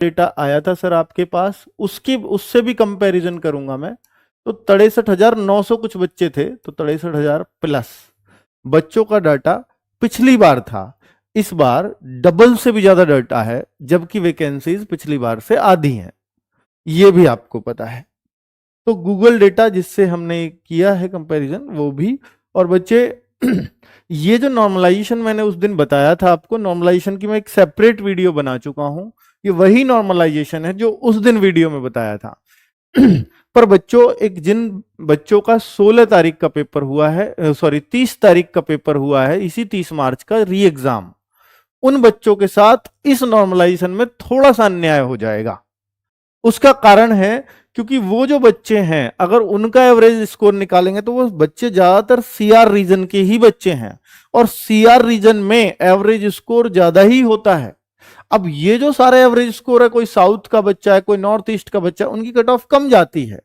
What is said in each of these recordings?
Data आया था sir आपके पास, उससे भी कंपैरिजन करूंगा मैं, तो 63,900 कुछ बच्चे थे, तो 63,000 प्लस बच्चों का डाटा पिछली बार था। इस बार डबल से भी ज्यादा डाटा है, जबकि वैकेंसीज पिछली बार से आधी हैं, ये भी आपको पता है। तो गूगल डेटा जिससे हमने किया है कंपैरिजन वो भी। और बच्चे ये जो नॉर्मलाइजेशन मैंने उस दिन बताया था आपको, नॉर्मलाइजेशन की मैं एक सेपरेट वीडियो बना चुका हूं, ये वही नॉर्मलाइजेशन है जो उस दिन वीडियो में बताया था। पर बच्चों, जिन बच्चों का 16 तारीख का पेपर हुआ है, सॉरी 30 तारीख का पेपर हुआ है, इसी 30 मार्च का री एग्जाम, उन बच्चों के साथ इस नॉर्मलाइजेशन में थोड़ा सा अन्याय हो जाएगा। उसका कारण है क्योंकि वो जो बच्चे हैं, अगर उनका एवरेज स्कोर निकालेंगे तो वो बच्चे ज्यादातर सीआर रीजन के ही बच्चे हैं, और सीआर रीजन में एवरेज स्कोर ज्यादा ही होता है। अब ये जो सारे एवरेज स्कोर है, कोई साउथ का बच्चा है, कोई नॉर्थ ईस्ट का बच्चा है, उनकी कट ऑफ कम जाती है,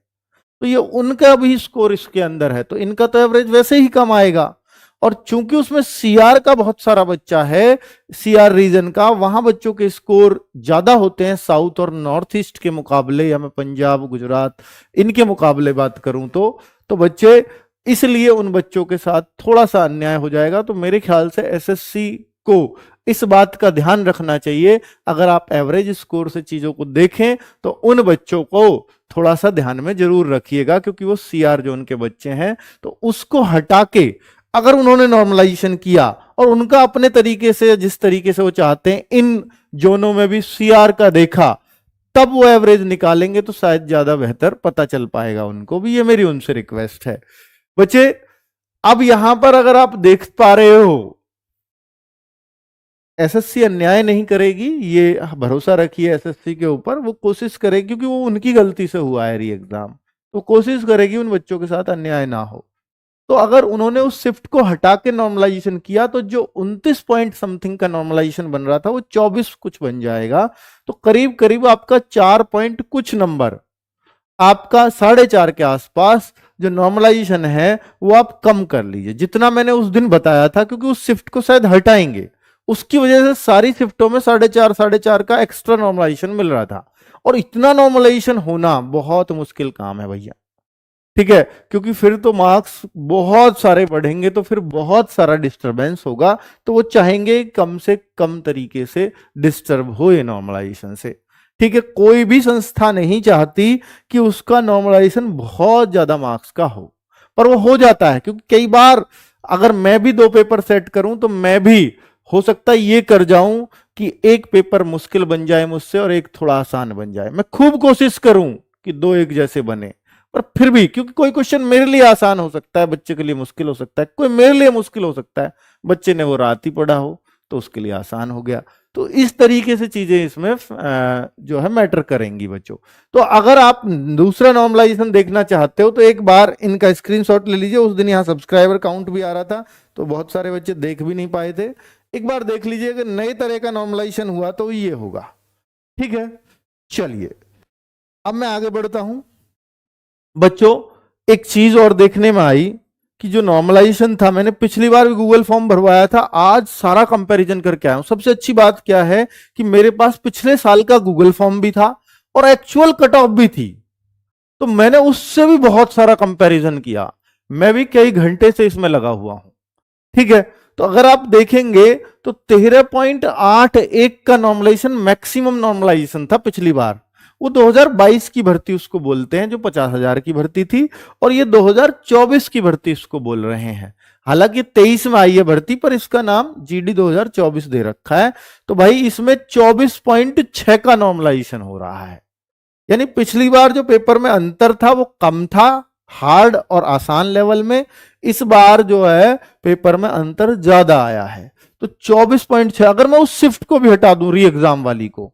तो ये उनका भी स्कोर इसके अंदर है, तो इनका तो एवरेज वैसे ही कम आएगा। और चूंकि उसमें सीआर का बहुत सारा बच्चा है, सीआर रीजन का, वहां बच्चों के स्कोर ज्यादा होते हैं साउथ और नॉर्थ ईस्ट के मुकाबले, या मैं पंजाब गुजरात इनके मुकाबले बात करूं तो बच्चे, इसलिए उन बच्चों के साथ थोड़ा सा अन्याय हो जाएगा। तो मेरे ख्याल से एसएससी को इस बात का ध्यान रखना चाहिए, अगर आप एवरेज स्कोर से चीजों को देखें तो उन बच्चों को थोड़ा सा ध्यान में जरूर रखिएगा, क्योंकि वो सीआर जो उनके बच्चे हैं, तो उसको हटा के अगर उन्होंने नॉर्मलाइजेशन किया और उनका अपने तरीके से, जिस तरीके से वो चाहते हैं, इन जोनों में भी सीआर का देखा, तब वो एवरेज निकालेंगे तो शायद ज्यादा बेहतर पता चल पाएगा उनको भी। ये मेरी उनसे रिक्वेस्ट है बच्चे। अब यहां पर अगर आप देख पा रहे हो, एसएससी अन्याय नहीं करेगी, ये भरोसा रखिए एसएससी के ऊपर, वो कोशिश करेगी, क्योंकि वो उनकी गलती से हुआ है री एग्जाम, तो कोशिश करेगी उन बच्चों के साथ अन्याय ना हो। तो अगर उन्होंने उस शिफ्ट को हटा के नॉर्मलाइजेशन किया, तो जो 29 पॉइंट समथिंग का नॉर्मलाइजेशन बन रहा था वो 24 कुछ बन जाएगा। तो करीब करीब आपका 4 पॉइंट कुछ नंबर, आपका 4.5 के आसपास जो नॉर्मलाइजेशन है वो आप कम कर लीजिए, जितना मैंने उस दिन बताया था, क्योंकि उस शिफ्ट को शायद हटाएंगे, उसकी वजह से सारी शिफ्टों में 4.5 का एक्स्ट्रा नॉर्मलाइजेशन मिल रहा था। और इतना नॉर्मलाइजेशन होना बहुत मुश्किल काम है भैया, ठीक है, क्योंकि फिर तो मार्क्स बहुत सारे बढ़ेंगे, तो फिर बहुत सारा डिस्टरबेंस होगा, तो वो चाहेंगे कम से कम तरीके से डिस्टर्ब हो ये नॉर्मलाइजेशन से। ठीक है, कोई भी संस्था नहीं चाहती कि उसका नॉर्मलाइजेशन बहुत ज्यादा मार्क्स का हो, पर वो हो जाता है, क्योंकि कई बार अगर मैं भी 2 पेपर सेट करूं तो मैं भी हो सकता है ये कर जाऊं कि एक पेपर मुश्किल बन जाए मुझसे और एक थोड़ा आसान बन जाए। मैं खूब कोशिश करूं कि 2 एक जैसे बने, पर फिर भी, क्योंकि कोई क्वेश्चन मेरे लिए आसान हो सकता है, बच्चे के लिए मुश्किल हो सकता है, कोई मेरे लिए मुश्किल हो सकता है, बच्चे ने वो रात ही पढ़ा हो तो उसके लिए आसान हो गया। तो इस तरीके से चीजें इसमें जो है मैटर करेंगी बच्चों। तो अगर आप दूसरा नॉर्मलाइजेशन देखना चाहते हो तो एक बार इनका स्क्रीनशॉट ले लीजिए। उस दिन यहाँ सब्सक्राइबर काउंट भी आ रहा था, तो बहुत सारे बच्चे देख भी नहीं पाए थे। एक बार देख लीजिए, अगर नए तरह का नॉर्मलाइजेशन हुआ तो ये होगा। ठीक है, चलिए अब मैं आगे बढ़ता हूं बच्चों। एक चीज और देखने में आई कि जो नॉर्मलाइजेशन था, मैंने पिछली बार भी गूगल फॉर्म भरवाया था, आज सारा कंपैरिजन करके आया हूं। सबसे अच्छी बात क्या है कि मेरे पास पिछले साल का गूगल फॉर्म भी था और एक्चुअल कट ऑफ भी थी, तो मैंने उससे भी बहुत सारा कंपैरिजन किया। मैं भी कई घंटे से इसमें लगा हुआ हूं। ठीक है, तो अगर आप देखेंगे तो 13.81 का नॉर्मलाइजेशन मैक्सिमम नॉर्मलाइजेशन था पिछली बार। वो 2022 की भर्ती उसको बोलते हैं, जो 50,000 की भर्ती थी, और ये 2024 की भर्ती इसको बोल रहे हैं। हालांकि 23 में आई है भर्ती, पर इसका नाम जीडी 2024 दे रखा है। तो भाई इसमें 24.6 का नॉर्मलाइजेशन हो रहा है, यानी पिछली बार जो पेपर में अंतर था वो कम था, हार्ड और आसान लेवल में। इस बार जो है पेपर में अंतर ज्यादा आया है, तो 24.6, अगर मैं उस शिफ्ट को भी हटा दूं री एग्जाम वाली को,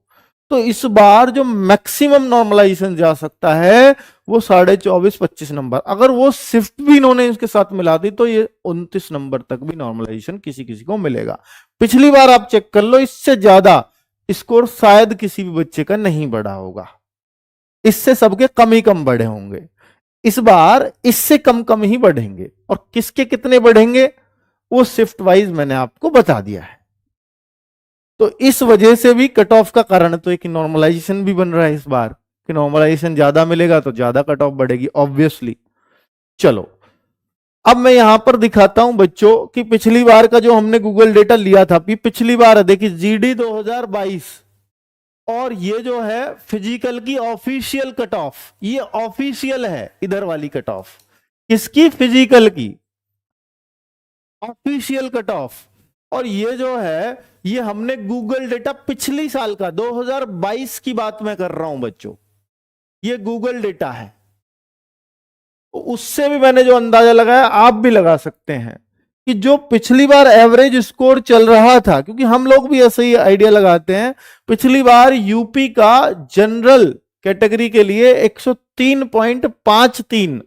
तो इस बार जो मैक्सिमम नॉर्मलाइजेशन जा सकता है वो 24.5-25 नंबर। अगर वो शिफ्ट भी इन्होंने इसके साथ मिला दी तो ये 29 नंबर तक भी नॉर्मलाइजेशन किसी किसी को मिलेगा। पिछली बार आप चेक कर लो, इससे ज्यादा स्कोर शायद किसी भी बच्चे का नहीं बढ़ा होगा, इससे सबके कम ही कम बढ़े होंगे। इस बार इससे कम कम ही बढ़ेंगे, और किसके कितने बढ़ेंगे वो शिफ्ट वाइज मैंने आपको बता दिया है। तो इस वजह से भी कट ऑफ का कारण तो एक नॉर्मलाइजेशन भी बन रहा है इस बार, कि नॉर्मलाइजेशन ज्यादा मिलेगा तो ज्यादा कट ऑफ बढ़ेगी ऑब्वियसली। चलो अब मैं यहां पर दिखाता हूं बच्चों कि पिछली बार का जो हमने गूगल डेटा लिया था, पिछली बार है, देखिए जीडी 2022 और ये जो है फिजिकल की ऑफिशियल कट ऑफ, ये ऑफिशियल है इधर वाली कट ऑफ, किसकी? फिजिकल की ऑफिशियल कट ऑफ। और ये जो है ये हमने गूगल डेटा पिछली साल का 2022 की बात मैं कर रहा हूं बच्चों, ये गूगल डेटा है। उससे भी मैंने जो अंदाजा लगाया आप भी लगा सकते हैं कि जो पिछली बार एवरेज स्कोर चल रहा था, क्योंकि हम लोग भी ऐसे ही आइडिया लगाते हैं, पिछली बार यूपी का जनरल कैटेगरी के लिए 103.53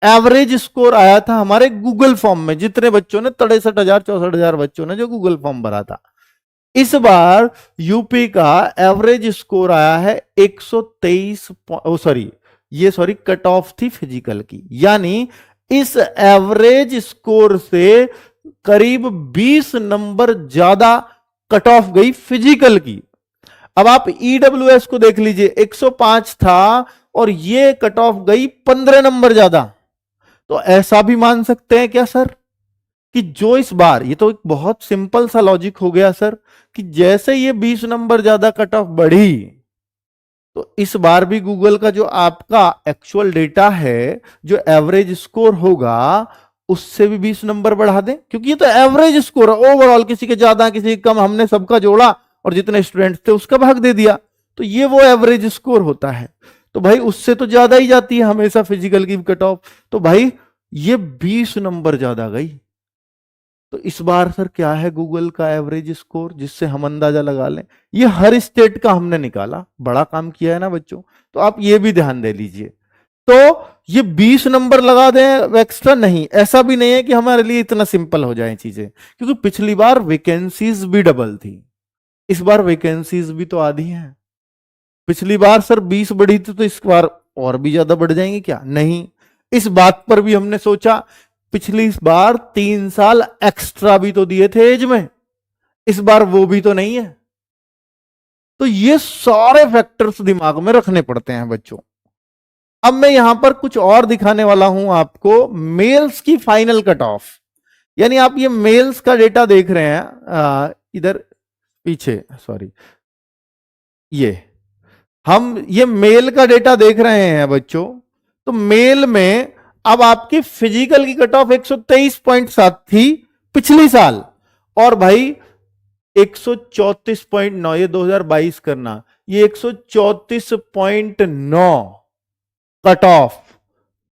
एवरेज स्कोर आया था हमारे गूगल फॉर्म में, जितने बच्चों ने 63,000 64,000 बच्चों ने जो गूगल फॉर्म भरा था। इस बार यूपी का एवरेज स्कोर आया है 123, सॉरी कट ऑफ थी फिजिकल की, यानी इस एवरेज स्कोर से करीब 20 नंबर ज्यादा कट ऑफ गई फिजिकल की। अब आप ईडब्ल्यूएस को देख लीजिए, 105 था और ये कट ऑफ गई 15 नंबर ज्यादा। तो ऐसा भी मान सकते हैं क्या सर कि जो इस बार, ये तो एक बहुत सिंपल सा लॉजिक हो गया सर, कि जैसे ये 20 नंबर ज्यादा कट ऑफ बढ़ी तो इस बार भी गूगल का जो आपका एक्चुअल डेटा है, जो एवरेज स्कोर होगा उससे भी 20 नंबर बढ़ा दें, क्योंकि ये तो एवरेज स्कोर है ओवरऑल, किसी के ज्यादा किसी के कम, हमने सबका जोड़ा और जितने स्टूडेंट्स थे उसका भाग दे दिया, तो ये वो एवरेज स्कोर होता है। तो भाई उससे तो ज्यादा ही जाती है हमेशा फिजिकल की कट ऑफ, तो भाई ये 20 नंबर ज्यादा गई। तो इस बार सर क्या है गूगल का एवरेज स्कोर, जिससे हम अंदाजा लगा लें? ये हर स्टेट का हमने निकाला, बड़ा काम किया है ना बच्चों, तो आप ये भी ध्यान दे लीजिए। तो ये 20 नंबर लगा दें एक्स्ट्रा, नहीं, ऐसा भी नहीं है कि हमारे लिए इतना सिंपल हो जाए चीजें, क्योंकि पिछली बार वैकेंसीज भी डबल थी, इस बार वैकेंसीज भी तो आधी हैं। पिछली बार सर 20 बढ़ी थी तो इस बार और भी ज्यादा बढ़ जाएंगे क्या? नहीं, इस बात पर भी हमने सोचा, पिछली बार 3 साल एक्स्ट्रा भी तो दिए थे एज में, इस बार वो भी तो नहीं है। तो ये सारे फैक्टर्स दिमाग में रखने पड़ते हैं बच्चों। अब मैं यहां पर कुछ और दिखाने वाला हूं आपको, मेल्स की फाइनल कट ऑफ, यानी आप ये मेल्स का डेटा देख रहे हैं इधर पीछे, सॉरी, ये मेल का डेटा देख रहे हैं बच्चों। तो मेल में अब आपकी फिजिकल की कट ऑफ 123.7 थी पिछली साल, और भाई 134.9, ये 2022 करना, ये 134.9 कट ऑफ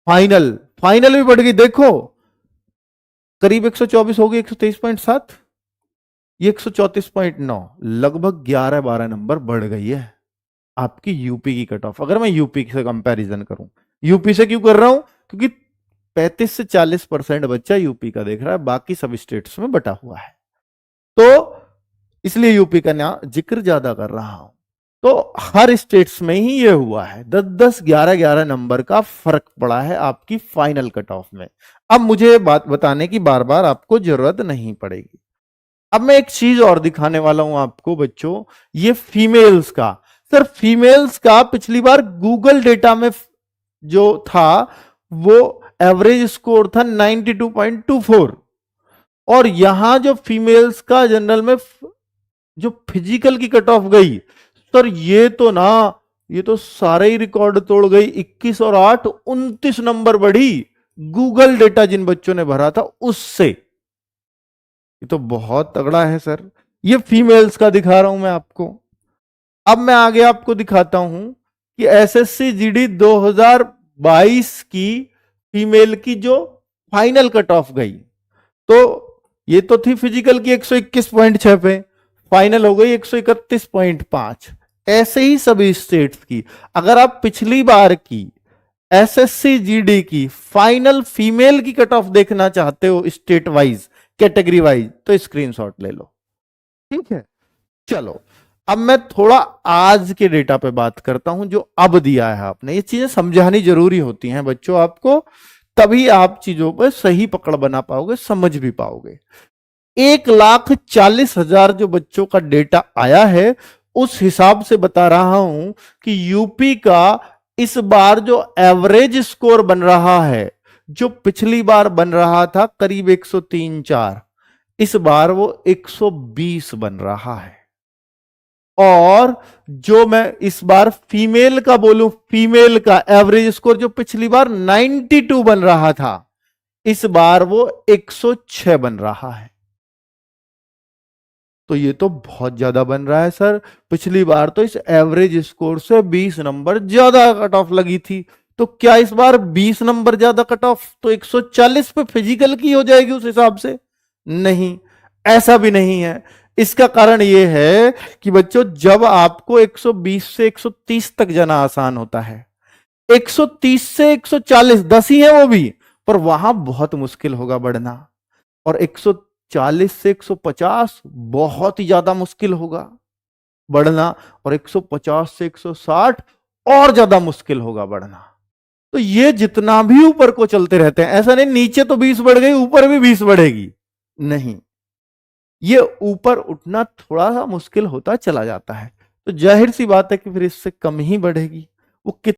फाइनल, फाइनल भी बढ़ गई, देखो करीब 124 हो गई, 123.7, ये 134.9, लगभग 11-12 नंबर बढ़ गई है आपकी यूपी की कट ऑफ। अगर मैं यूपी से कंपैरिजन करूं, यूपी से क्यों कर रहा हूं? क्योंकि 35 से 40% बच्चा यूपी का देख रहा है, बाकी सब स्टेट्स में बटा हुआ है, तो इसलिए यूपी का ना जिक्र ज्यादा कर रहा हूं। तो हर स्टेट्स में ही ये हुआ है, 10-10, 11-11 नंबर का फर्क पड़ा है आपकी फाइनल कट ऑफ में। अब मुझे बात बताने की बार बार आपको जरूरत नहीं पड़ेगी। अब मैं एक चीज और दिखाने वाला हूं आपको बच्चों, ये फीमेल्स का। सर फीमेल्स का पिछली बार गूगल डेटा में जो था वो एवरेज स्कोर था 92.24, और यहां जो फीमेल्स का जनरल में जो फिजिकल की कट ऑफ गई, सर ये तो सारे ही रिकॉर्ड तोड़ गई, 21 और 8 29 नंबर बढ़ी गूगल डेटा जिन बच्चों ने भरा था उससे। ये तो बहुत तगड़ा है सर, ये फीमेल्स का दिखा रहा हूं मैं आपको। अब मैं आगे आपको दिखाता हूं कि एसएससी जीडी 2022 की फीमेल की जो फाइनल कट ऑफ गई, तो ये तो थी फिजिकल की 121.6 पे, फाइनल हो गई 131.5। ऐसे ही सभी स्टेट्स की, अगर आप पिछली बार की एसएससी जीडी की फाइनल फीमेल की कट ऑफ देखना चाहते हो स्टेट वाइज, कैटेगरी वाइज, तो स्क्रीनशॉट ले लो, ठीक है। चलो अब मैं थोड़ा आज के डेटा पे बात करता हूं जो अब दिया है आपने। ये चीजें समझानी जरूरी होती हैं बच्चों आपको, तभी आप चीजों पर सही पकड़ बना पाओगे, समझ भी पाओगे। 1,40,000 जो बच्चों का डेटा आया है, उस हिसाब से बता रहा हूं कि यूपी का इस बार जो एवरेज स्कोर बन रहा है, जो पिछली बार बन रहा था करीब 103-4, इस बार वो 120 बन रहा है। और जो मैं इस बार फीमेल का बोलूं, फीमेल का एवरेज स्कोर जो पिछली बार 92 बन रहा था, इस बार वो 106 बन रहा है। तो ये तो बहुत ज्यादा बन रहा है सर। पिछली बार तो इस एवरेज स्कोर से 20 नंबर ज्यादा कट ऑफ लगी थी, तो क्या इस बार 20 नंबर ज्यादा कट ऑफ तो 140 पे फिजिकल की हो जाएगी उस हिसाब से? नहीं, ऐसा भी नहीं है। इसका कारण यह है कि बच्चों, जब आपको 120 से 130 तक जाना आसान होता है, 130 से 140 10 ही है वो भी, पर वहां बहुत मुश्किल होगा बढ़ना। और 140 से 150 बहुत ही ज्यादा मुश्किल होगा बढ़ना, और 150 से 160 और ज्यादा मुश्किल होगा बढ़ना। तो ये जितना भी ऊपर को चलते रहते हैं, ऐसा नहीं नीचे तो 20 बढ़ गई ऊपर भी 20 बढ़ेगी, नहीं, ये ऊपर उठना थोड़ा सा मुश्किल होता चला जाता है। तो जाहिर सी बात है कि फिर इससे कम ही बढ़ेगी। वो